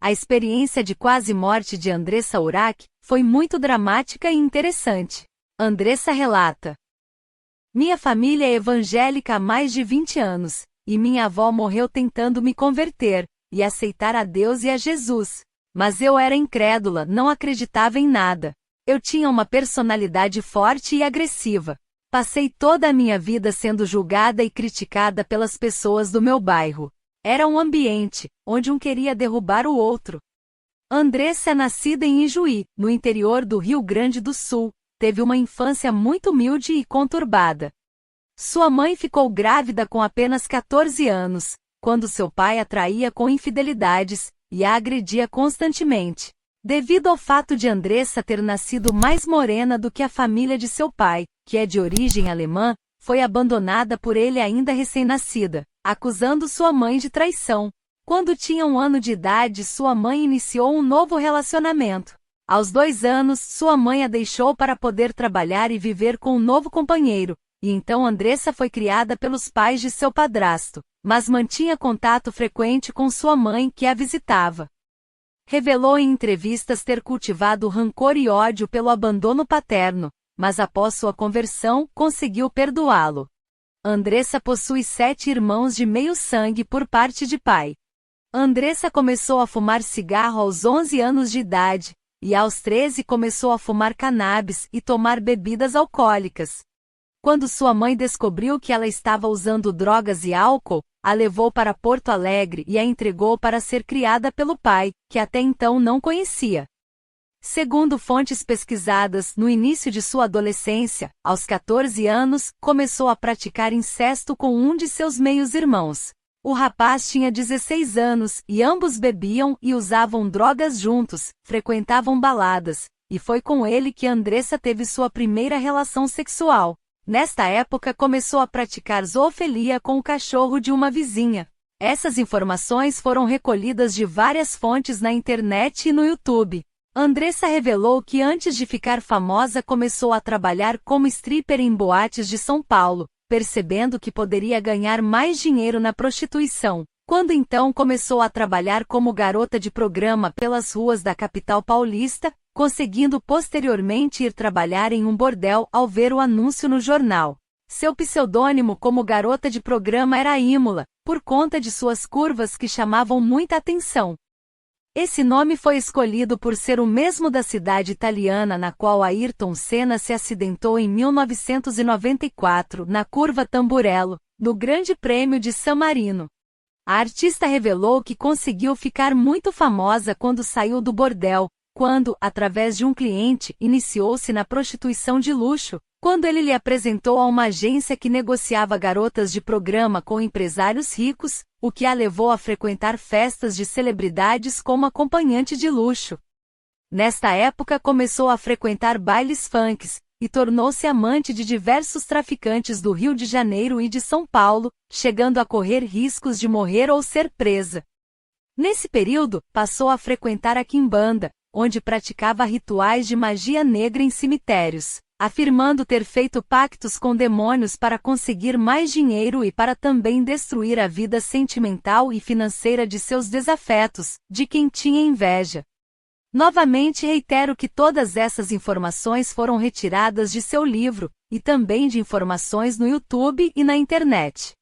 A experiência de quase morte de Andressa Urach foi muito dramática e interessante. Andressa relata: minha família é evangélica há mais de 20 anos, e minha avó morreu tentando me converter e aceitar a Deus e a Jesus. Mas eu era incrédula, não acreditava em nada. Eu tinha uma personalidade forte e agressiva. Passei toda a minha vida sendo julgada e criticada pelas pessoas do meu bairro. Era um ambiente onde um queria derrubar o outro. Andressa é nascida em Ijuí, no interior do Rio Grande do Sul. Teve uma infância muito humilde e conturbada. Sua mãe ficou grávida com apenas 14 anos, quando seu pai a traía com infidelidades e a agredia constantemente. Devido ao fato de Andressa ter nascido mais morena do que a família de seu pai, que é de origem alemã, foi abandonada por ele ainda recém-nascida, acusando sua mãe de traição. Quando tinha 1 ano de idade, sua mãe iniciou um novo relacionamento. Aos 2 anos, sua mãe a deixou para poder trabalhar e viver com um novo companheiro, e então Andressa foi criada pelos pais de seu padrasto, mas mantinha contato frequente com sua mãe que a visitava. Revelou em entrevistas ter cultivado rancor e ódio pelo abandono paterno, mas após sua conversão, conseguiu perdoá-lo. Andressa possui 7 irmãos de meio sangue por parte de pai. Andressa começou a fumar cigarro aos 11 anos de idade, e aos 13 começou a fumar cannabis e tomar bebidas alcoólicas. Quando sua mãe descobriu que ela estava usando drogas e álcool, a levou para Porto Alegre e a entregou para ser criada pelo pai, que até então não conhecia. Segundo fontes pesquisadas, no início de sua adolescência, aos 14 anos, começou a praticar incesto com um de seus meios-irmãos. O rapaz tinha 16 anos e ambos bebiam e usavam drogas juntos, frequentavam baladas, e foi com ele que Andressa teve sua primeira relação sexual. Nesta época começou a praticar zoofilia com o cachorro de uma vizinha. Essas informações foram recolhidas de várias fontes na internet e no YouTube. Andressa revelou que antes de ficar famosa começou a trabalhar como stripper em boates de São Paulo, percebendo que poderia ganhar mais dinheiro na prostituição. Quando então começou a trabalhar como garota de programa pelas ruas da capital paulista, conseguindo posteriormente ir trabalhar em um bordel ao ver o anúncio no jornal. Seu pseudônimo como garota de programa era Imola, por conta de suas curvas que chamavam muita atenção. Esse nome foi escolhido por ser o mesmo da cidade italiana na qual Ayrton Senna se acidentou em 1994, na curva Tamburello, no Grande Prêmio de San Marino. A artista revelou que conseguiu ficar muito famosa quando saiu do bordel, quando, através de um cliente, iniciou-se na prostituição de luxo, quando ele lhe apresentou a uma agência que negociava garotas de programa com empresários ricos, o que a levou a frequentar festas de celebridades como acompanhante de luxo. Nesta época começou a frequentar bailes funks, e tornou-se amante de diversos traficantes do Rio de Janeiro e de São Paulo, chegando a correr riscos de morrer ou ser presa. Nesse período, passou a frequentar a quimbanda, onde praticava rituais de magia negra em cemitérios, afirmando ter feito pactos com demônios para conseguir mais dinheiro e para também destruir a vida sentimental e financeira de seus desafetos, de quem tinha inveja. Novamente reitero que todas essas informações foram retiradas de seu livro, e também de informações no YouTube e na internet.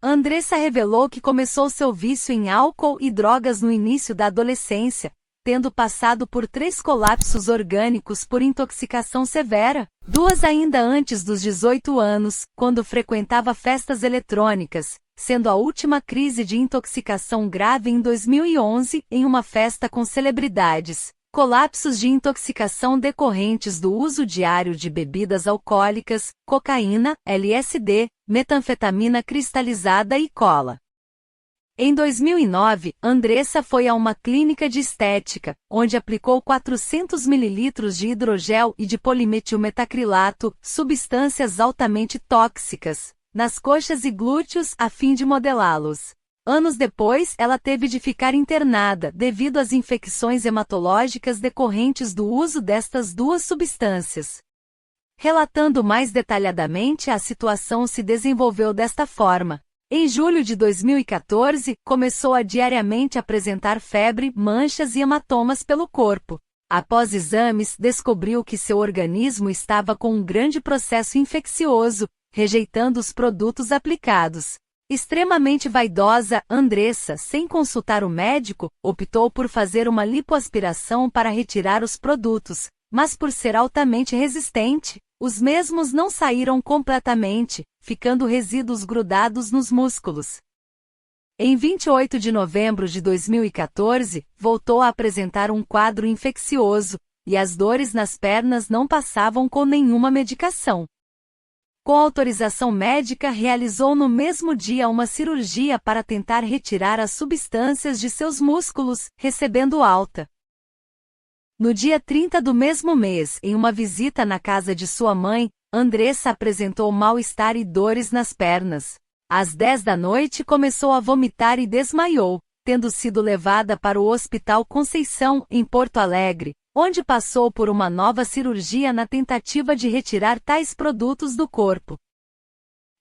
Andressa revelou que começou seu vício em álcool e drogas no início da adolescência, tendo passado por 3 colapsos orgânicos por intoxicação severa, 2 ainda antes dos 18 anos, quando frequentava festas eletrônicas, sendo a última crise de intoxicação grave em 2011, em uma festa com celebridades. Colapsos de intoxicação decorrentes do uso diário de bebidas alcoólicas, cocaína, LSD, metanfetamina cristalizada e cola. Em 2009, Andressa foi a uma clínica de estética, onde aplicou 400 ml de hidrogel e de polimetilmetacrilato, substâncias altamente tóxicas, nas coxas e glúteos a fim de modelá-los. Anos depois, ela teve de ficar internada devido às infecções hematológicas decorrentes do uso destas 2 substâncias. Relatando mais detalhadamente, a situação se desenvolveu desta forma. Em julho de 2014, começou a diariamente apresentar febre, manchas e hematomas pelo corpo. Após exames, descobriu que seu organismo estava com um grande processo infeccioso, rejeitando os produtos aplicados. Extremamente vaidosa, Andressa, sem consultar o médico, optou por fazer uma lipoaspiração para retirar os produtos, mas por ser altamente resistente, os mesmos não saíram completamente, ficando resíduos grudados nos músculos. Em 28 de novembro de 2014, voltou a apresentar um quadro infeccioso, e as dores nas pernas não passavam com nenhuma medicação. Com autorização médica, realizou no mesmo dia uma cirurgia para tentar retirar as substâncias de seus músculos, recebendo alta. No dia 30 do mesmo mês, em uma visita na casa de sua mãe, Andressa apresentou mal-estar e dores nas pernas. Às 10 da noite começou a vomitar e desmaiou, tendo sido levada para o Hospital Conceição, em Porto Alegre, onde passou por uma nova cirurgia na tentativa de retirar tais produtos do corpo.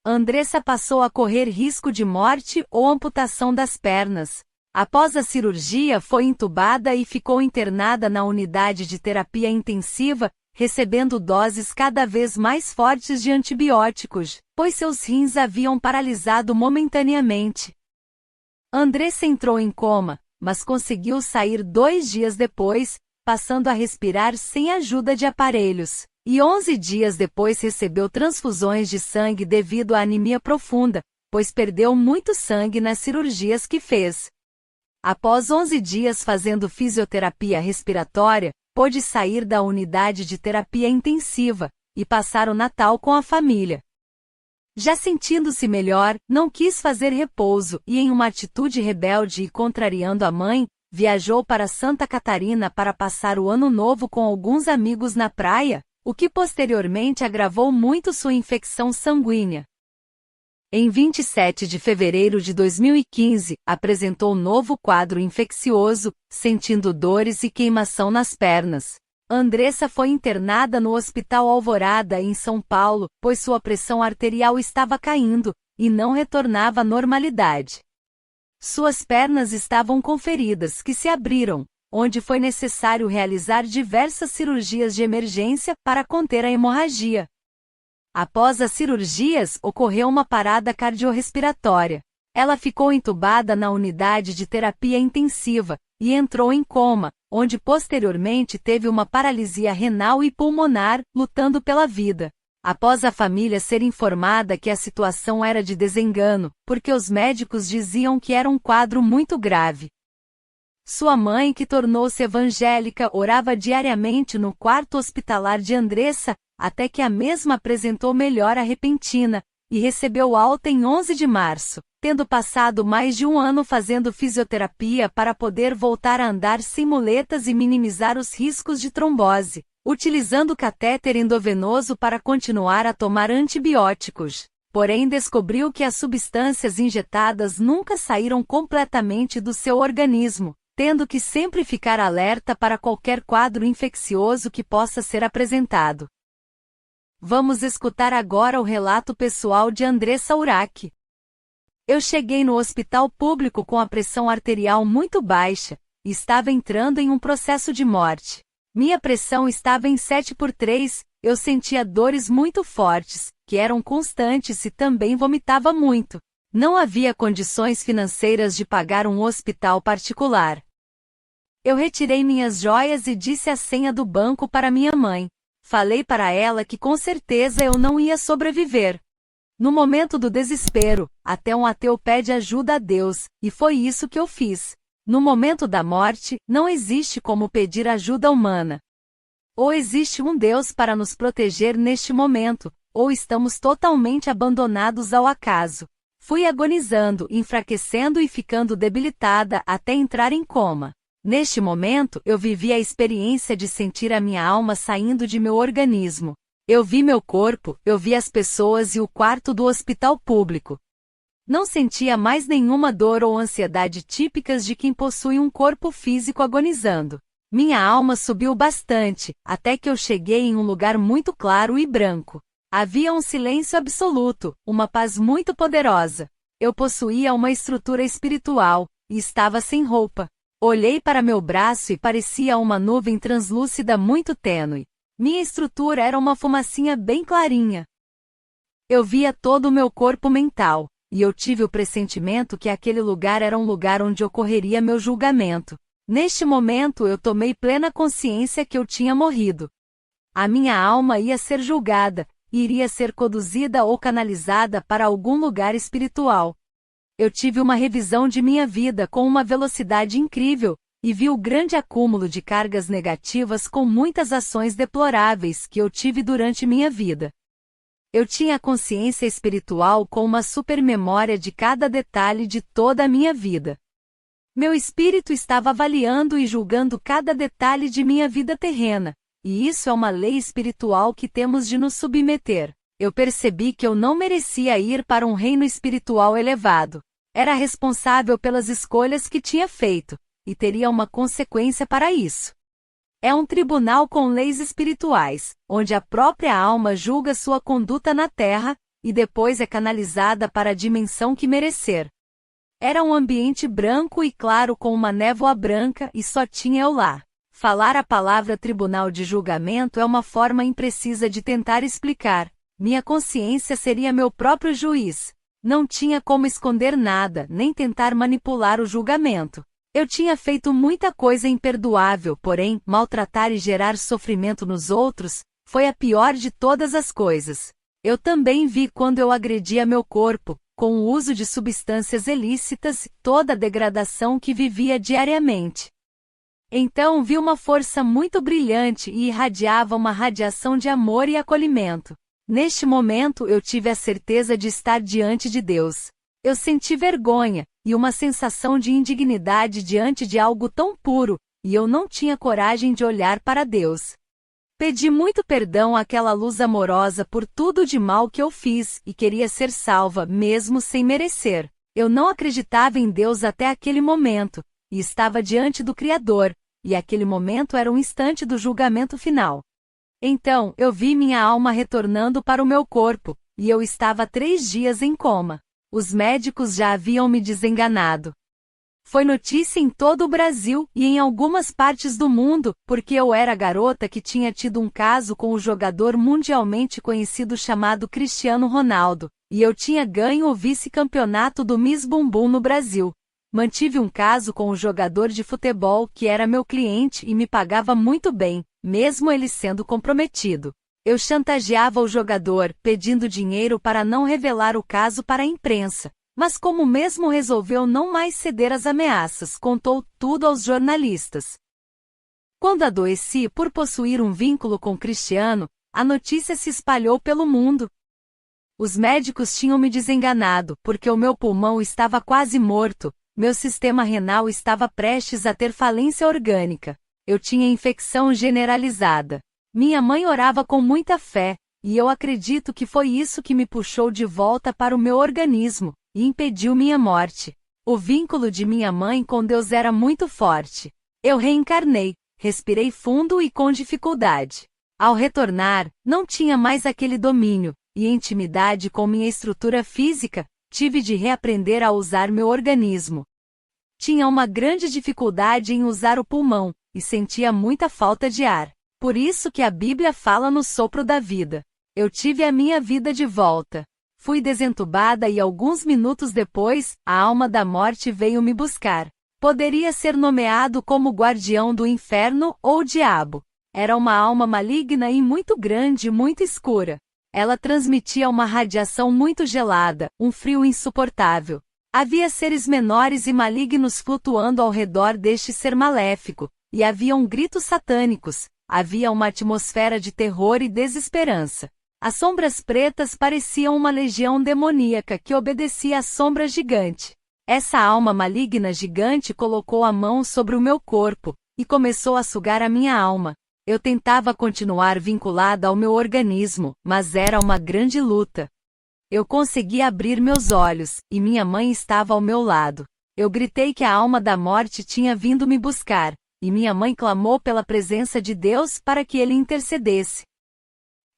Andressa passou a correr risco de morte ou amputação das pernas. Após a cirurgia, foi entubada e ficou internada na unidade de terapia intensiva, recebendo doses cada vez mais fortes de antibióticos, pois seus rins haviam paralisado momentaneamente. Andressa entrou em coma, mas conseguiu sair 2 dias depois, passando a respirar sem ajuda de aparelhos, e 11 dias depois recebeu transfusões de sangue devido à anemia profunda, pois perdeu muito sangue nas cirurgias que fez. Após 11 dias fazendo fisioterapia respiratória, pôde sair da unidade de terapia intensiva e passar o Natal com a família. Já sentindo-se melhor, não quis fazer repouso e, em uma atitude rebelde e contrariando a mãe, viajou para Santa Catarina para passar o Ano Novo com alguns amigos na praia, o que posteriormente agravou muito sua infecção sanguínea. Em 27 de fevereiro de 2015, apresentou novo quadro infeccioso, sentindo dores e queimação nas pernas. Andressa foi internada no Hospital Alvorada, em São Paulo, pois sua pressão arterial estava caindo e não retornava à normalidade. Suas pernas estavam com feridas que se abriram, onde foi necessário realizar diversas cirurgias de emergência para conter a hemorragia. Após as cirurgias, ocorreu uma parada cardiorrespiratória. Ela ficou entubada na unidade de terapia intensiva e entrou em coma, onde posteriormente teve uma paralisia renal e pulmonar, lutando pela vida. Após a família ser informada que a situação era de desengano, porque os médicos diziam que era um quadro muito grave. Sua mãe, que tornou-se evangélica, orava diariamente no quarto hospitalar de Andressa, até que a mesma apresentou melhora repentina, e recebeu alta em 11 de março, tendo passado mais de um ano fazendo fisioterapia para poder voltar a andar sem muletas e minimizar os riscos de trombose, utilizando catéter endovenoso para continuar a tomar antibióticos. Porém, descobriu que as substâncias injetadas nunca saíram completamente do seu organismo, tendo que sempre ficar alerta para qualquer quadro infeccioso que possa ser apresentado. Vamos escutar agora o relato pessoal de Andressa Urach. Eu cheguei no hospital público com a pressão arterial muito baixa, e estava entrando em um processo de morte. Minha pressão estava em 7/3, eu sentia dores muito fortes, que eram constantes e também vomitava muito. Não havia condições financeiras de pagar um hospital particular. Eu retirei minhas joias e disse a senha do banco para minha mãe. Falei para ela que com certeza eu não ia sobreviver. No momento do desespero, até um ateu pede ajuda a Deus, e foi isso que eu fiz. No momento da morte, não existe como pedir ajuda humana. Ou existe um Deus para nos proteger neste momento, ou estamos totalmente abandonados ao acaso. Fui agonizando, enfraquecendo e ficando debilitada até entrar em coma. Neste momento, eu vivi a experiência de sentir a minha alma saindo de meu organismo. Eu vi meu corpo, eu vi as pessoas e o quarto do hospital público. Não sentia mais nenhuma dor ou ansiedade típicas de quem possui um corpo físico agonizando. Minha alma subiu bastante, até que eu cheguei em um lugar muito claro e branco. Havia um silêncio absoluto, uma paz muito poderosa. Eu possuía uma estrutura espiritual, e estava sem roupa. Olhei para meu braço e parecia uma nuvem translúcida muito tênue. Minha estrutura era uma fumacinha bem clarinha. Eu via todo o meu corpo mental, e eu tive o pressentimento que aquele lugar era um lugar onde ocorreria meu julgamento. Neste momento eu tomei plena consciência que eu tinha morrido. A minha alma ia ser julgada, e iria ser conduzida ou canalizada para algum lugar espiritual. Eu tive uma revisão de minha vida com uma velocidade incrível, e vi o grande acúmulo de cargas negativas com muitas ações deploráveis que eu tive durante minha vida. Eu tinha a consciência espiritual com uma supermemória de cada detalhe de toda a minha vida. Meu espírito estava avaliando e julgando cada detalhe de minha vida terrena, e isso é uma lei espiritual que temos de nos submeter. Eu percebi que eu não merecia ir para um reino espiritual elevado. Era responsável pelas escolhas que tinha feito, e teria uma consequência para isso. É um tribunal com leis espirituais, onde a própria alma julga sua conduta na terra, e depois é canalizada para a dimensão que merecer. Era um ambiente branco e claro com uma névoa branca e só tinha eu lá. Falar a palavra tribunal de julgamento é uma forma imprecisa de tentar explicar. Minha consciência seria meu próprio juiz. Não tinha como esconder nada, nem tentar manipular o julgamento. Eu tinha feito muita coisa imperdoável, porém, maltratar e gerar sofrimento nos outros, foi a pior de todas as coisas. Eu também vi quando eu agredia meu corpo, com o uso de substâncias ilícitas, toda a degradação que vivia diariamente. Então vi uma força muito brilhante e irradiava uma radiação de amor e acolhimento. Neste momento eu tive a certeza de estar diante de Deus. Eu senti vergonha, e uma sensação de indignidade diante de algo tão puro, e eu não tinha coragem de olhar para Deus. Pedi muito perdão àquela luz amorosa por tudo de mal que eu fiz, e queria ser salva, mesmo sem merecer. Eu não acreditava em Deus até aquele momento, e estava diante do Criador, e aquele momento era um instante do julgamento final. Então, eu vi minha alma retornando para o meu corpo, e eu estava 3 dias em coma. Os médicos já haviam me desenganado. Foi notícia em todo o Brasil e em algumas partes do mundo, porque eu era a garota que tinha tido um caso com o jogador mundialmente conhecido chamado Cristiano Ronaldo, e eu tinha ganho o vice-campeonato do Miss Bumbum no Brasil. Mantive um caso com o jogador de futebol que era meu cliente e me pagava muito bem, mesmo ele sendo comprometido. Eu chantageava o jogador, pedindo dinheiro para não revelar o caso para a imprensa, mas como mesmo resolveu não mais ceder às ameaças, contou tudo aos jornalistas. Quando adoeci por possuir um vínculo com Cristiano, a notícia se espalhou pelo mundo. Os médicos tinham me desenganado, porque o meu pulmão estava quase morto, meu sistema renal estava prestes a ter falência orgânica. Eu tinha infecção generalizada. Minha mãe orava com muita fé, e eu acredito que foi isso que me puxou de volta para o meu organismo, e impediu minha morte. O vínculo de minha mãe com Deus era muito forte. Eu reencarnei, respirei fundo e com dificuldade. Ao retornar, não tinha mais aquele domínio, e intimidade com minha estrutura física, tive de reaprender a usar meu organismo. Tinha uma grande dificuldade em usar o pulmão, e sentia muita falta de ar. Por isso que a Bíblia fala no sopro da vida. Eu tive a minha vida de volta. Fui desentubada e alguns minutos depois, a alma da morte veio me buscar. Poderia ser nomeado como guardião do inferno ou diabo. Era uma alma maligna e muito grande e muito escura. Ela transmitia uma radiação muito gelada, um frio insuportável. Havia seres menores e malignos flutuando ao redor deste ser maléfico, e haviam gritos satânicos. Havia uma atmosfera de terror e desesperança. As sombras pretas pareciam uma legião demoníaca que obedecia à sombra gigante. Essa alma maligna gigante colocou a mão sobre o meu corpo, e começou a sugar a minha alma. Eu tentava continuar vinculada ao meu organismo, mas era uma grande luta. Eu consegui abrir meus olhos, e minha mãe estava ao meu lado. Eu gritei que a alma da morte tinha vindo me buscar, e minha mãe clamou pela presença de Deus para que ele intercedesse.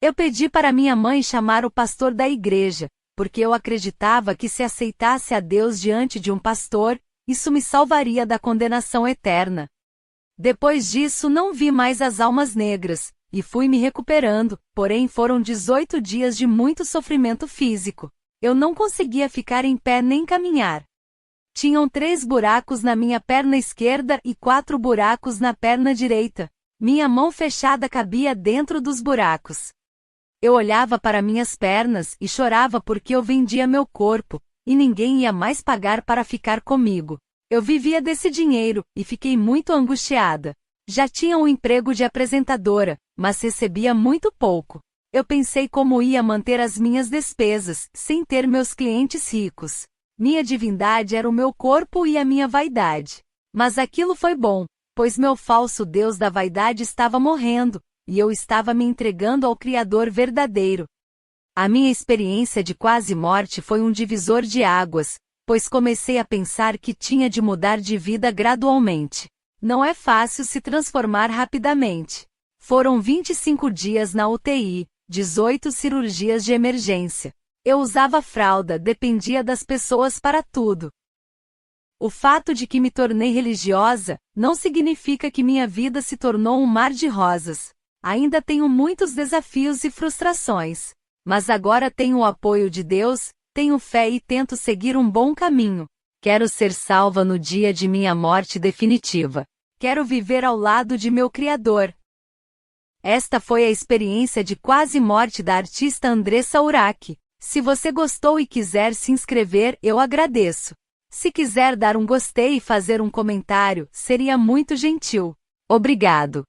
Eu pedi para minha mãe chamar o pastor da igreja, porque eu acreditava que se aceitasse a Deus diante de um pastor, isso me salvaria da condenação eterna. Depois disso não vi mais as almas negras, e fui me recuperando, porém foram 18 dias de muito sofrimento físico. Eu não conseguia ficar em pé nem caminhar. Tinham 3 buracos na minha perna esquerda e 4 buracos na perna direita. Minha mão fechada cabia dentro dos buracos. Eu olhava para minhas pernas e chorava porque eu vendia meu corpo, e ninguém ia mais pagar para ficar comigo. Eu vivia desse dinheiro, e fiquei muito angustiada. Já tinha um emprego de apresentadora, mas recebia muito pouco. Eu pensei como ia manter as minhas despesas, sem ter meus clientes ricos. Minha divindade era o meu corpo e a minha vaidade. Mas aquilo foi bom, pois meu falso Deus da vaidade estava morrendo, e eu estava me entregando ao Criador verdadeiro. A minha experiência de quase morte foi um divisor de águas, pois comecei a pensar que tinha de mudar de vida gradualmente. Não é fácil se transformar rapidamente. Foram 25 dias na UTI, 18 cirurgias de emergência. Eu usava fralda, dependia das pessoas para tudo. O fato de que me tornei religiosa não significa que minha vida se tornou um mar de rosas. Ainda tenho muitos desafios e frustrações. Mas agora tenho o apoio de Deus, tenho fé e tento seguir um bom caminho. Quero ser salva no dia de minha morte definitiva. Quero viver ao lado de meu Criador. Esta foi a experiência de quase morte da artista Andressa Urach. Se você gostou e quiser se inscrever, eu agradeço. Se quiser dar um gostei e fazer um comentário, seria muito gentil. Obrigado.